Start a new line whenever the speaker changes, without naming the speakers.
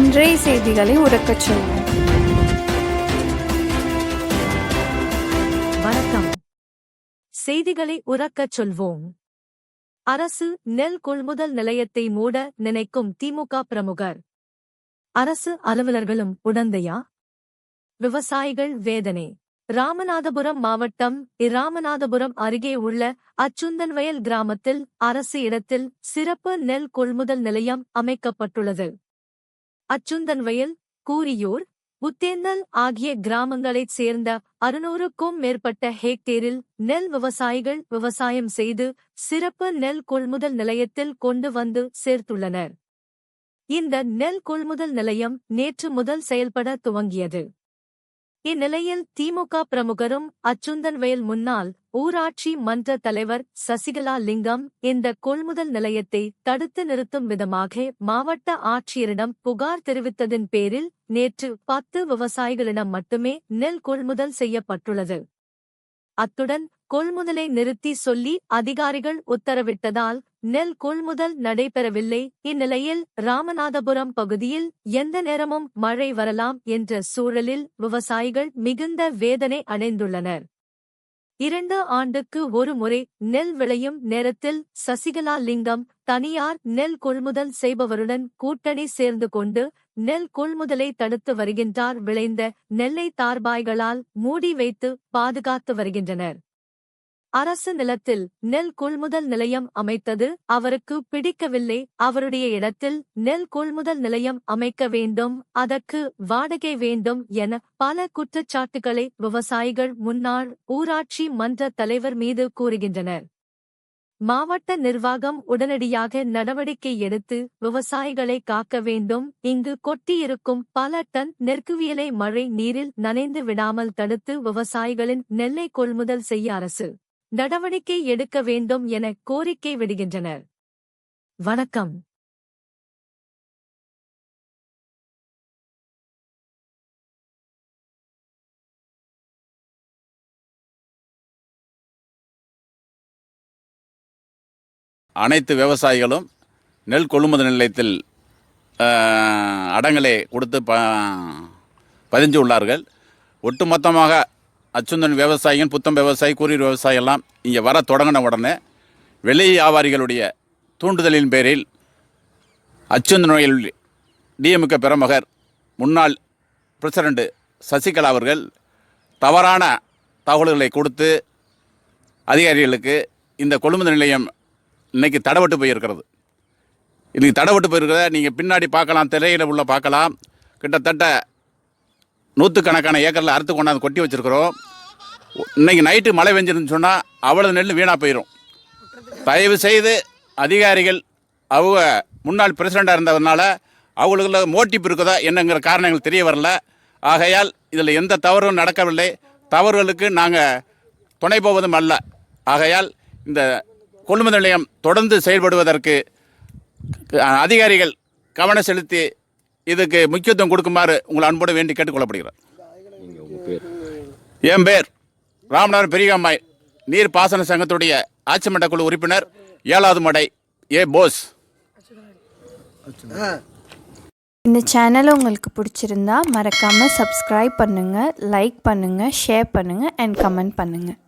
இன்றைய செய்திகளை உறக்கச் சொல்வோம்.
வணக்கம். செய்திகளை உறக்கச் சொல்வோம். அரசு நெல் கொள்முதல் நிலையத்தை மூட நினைக்கும் திமுக பிரமுகர். அரசு அலுவலர்களும் உடந்தையா? விவசாயிகள் வேதனை. ராமநாதபுரம் மாவட்டம் ராமநாதபுரம் அருகே உள்ள அச்சுந்தன்வயல் கிராமத்தில் அரசு இடத்தில் சிறப்பு நெல் கொள்முதல் நிலையம் அமைக்கப்பட்டுள்ளது. அச்சுந்தன்வயல், கூரியூர், புத்தேந்தல் ஆகிய கிராமங்களைச் சேர்ந்த 600க்கும் மேற்பட்ட ஹெக்டேரில் நெல் விவசாயிகள் விவசாயம் செய்து சிறப்பு நெல் கொள்முதல் நிலையத்தில் கொண்டு வந்து சேர்த்துள்ளனர். இந்த நெல் கொள்முதல் நிலையம் நேற்று முதல் செயல்பட துவங்கியது. இந்நிலையில் திமுக பிரமுகரும் அச்சுந்தன்வயல் முன்னாள் ஊராட்சி மன்ற தலைவர் சசிகலா லிங்கம் இந்த கொள்முதல் நிலையத்தை தடுத்து நிறுத்தும் விதமாக மாவட்ட ஆட்சியரிடம் புகார் தெரிவித்ததின் பேரில் நேற்று 10 விவசாயிகளிடம் மட்டுமே நெல் கொள்முதல் செய்யப்பட்டுள்ளது. அத்துடன் கொள்முதலை நிறுத்தி சொல்லி அதிகாரிகள் உத்தரவிட்டதால் நெல் கொள்முதல் நடைபெறவில்லை. இந்நிலையில் ராமநாதபுரம் பகுதியில் எந்த நேரமும் மழை வரலாம் என்ற சூழலில் விவசாயிகள் மிகுந்த வேதனை அடைந்துள்ளனர். 2 ஆண்டுக்கு ஒரு முறை நெல் விளையும் நேரத்தில் சசிகலா லிங்கம் தனியார் நெல் கொள்முதல் செய்பவருடன் கூட்டணி சேர்ந்து கொண்டு நெல் கொள்முதலை தடுத்து வருகின்றார். விளைந்த நெல்லை தார்பாய்களால் மூடி வைத்து பாதுகாத்து வருகின்றனர். அரசு நிலத்தில் நெல் கொள்முதல் நிலையம் அமைத்தது அவருக்கு பிடிக்கவில்லை. அவருடைய இடத்தில் நெல் கொள்முதல் நிலையம் அமைக்க வேண்டும், அதற்கு வாடகை வேண்டும் என பல குற்றச்சாட்டுகளை விவசாயிகள் முன்னாள் ஊராட்சி மன்ற தலைவர் மீது கூறுகின்றனர். மாவட்ட நிர்வாகம் உடனடியாக நடவடிக்கை எடுத்து விவசாயிகளை காக்க வேண்டும். இங்கு கொட்டியிருக்கும் பல டன் நெற்குவியலை மழை நீரில் நனைந்து விடாமல் தடுத்து விவசாயிகளின் நெல்லை கொள்முதல் செய்ய அரசு நடவடிக்கை எடுக்க வேண்டும் என கோரிக்கை விடுகின்றனர். வணக்கம்.
அனைத்து விவசாயிகளும் நெல் கொள்முதல் நிலையத்தில் அடங்கலை கொடுத்து பதிஞ்சு உள்ளார்கள். ஒட்டுமொத்தமாக அச்சுந்தன் விவசாயிகள், புத்தம் விவசாயி, கூரியர் விவசாயி எல்லாம் இங்கே வர தொடங்கின உடனே வெளி வியாபாரிகளுடைய தூண்டுதலின் பேரில் அச்சுந்தன் டிஎம்க பிரமுகர் முன்னாள் பிரசிடண்ட் சசிகலா அவர்கள் தவறான தகவல்களை கொடுத்து அதிகாரிகளுக்கு இந்த கொள்முதல் நிலையம் இன்றைக்கி தடவிட்டு போயிருக்கிறது. இன்றைக்கி தடவிட்டு போயிருக்கிறத நீங்கள் பின்னாடி பார்க்கலாம், திரையில் உள்ள பார்க்கலாம். கிட்டத்தட்ட 100கணக்கான ஏக்கரில் அறுத்து கொண்டாந்து கொட்டி வச்சுருக்கிறோம். இன்றைக்கி நைட்டு மழை பெஞ்சிருந்துன்னு சொன்னால் அவ்வளோ நெல் வீணாக போயிடும். தயவு செய்து அதிகாரிகள் அவங்க முன்னாள் பிரசிடண்டாக இருந்ததுனால அவங்களுக்குள்ள மோட்டிவ் இருக்குதா என்னங்கிற காரணங்கள் தெரிய வரல. ஆகையால் இதில் எந்த தவறும் நடக்கவில்லை. தவறுகளுக்கு நாங்கள் துணை போவதும் அல்ல. ஆகையால் இந்த கொள்முதல் நிலையம் தொடர்ந்து செயல்படுவதற்கு அதிகாரிகள் கவனம் செலுத்தி இதுக்கு முக்கியத்துவம் கொடுக்குமாறு உங்களை அன்போடு வேண்டி கேட்டுக்கொள்ளப்படுகிறார். என் பேர் ராமநாதபுரம் பெரியகாமாய் நீர் பாசன சங்கத்துடைய ஆட்சி மன்ற குழு உறுப்பினர் 7வது மடை போஸ்.
இந்த சேனல் உங்களுக்கு பிடிச்சிருந்தா மறக்காமல் சப்ஸ்கிரைப் பண்ணுங்கள், லைக் பண்ணுங்கள், ஷேர் பண்ணுங்கள் அண்ட் கமெண்ட் பண்ணுங்கள்.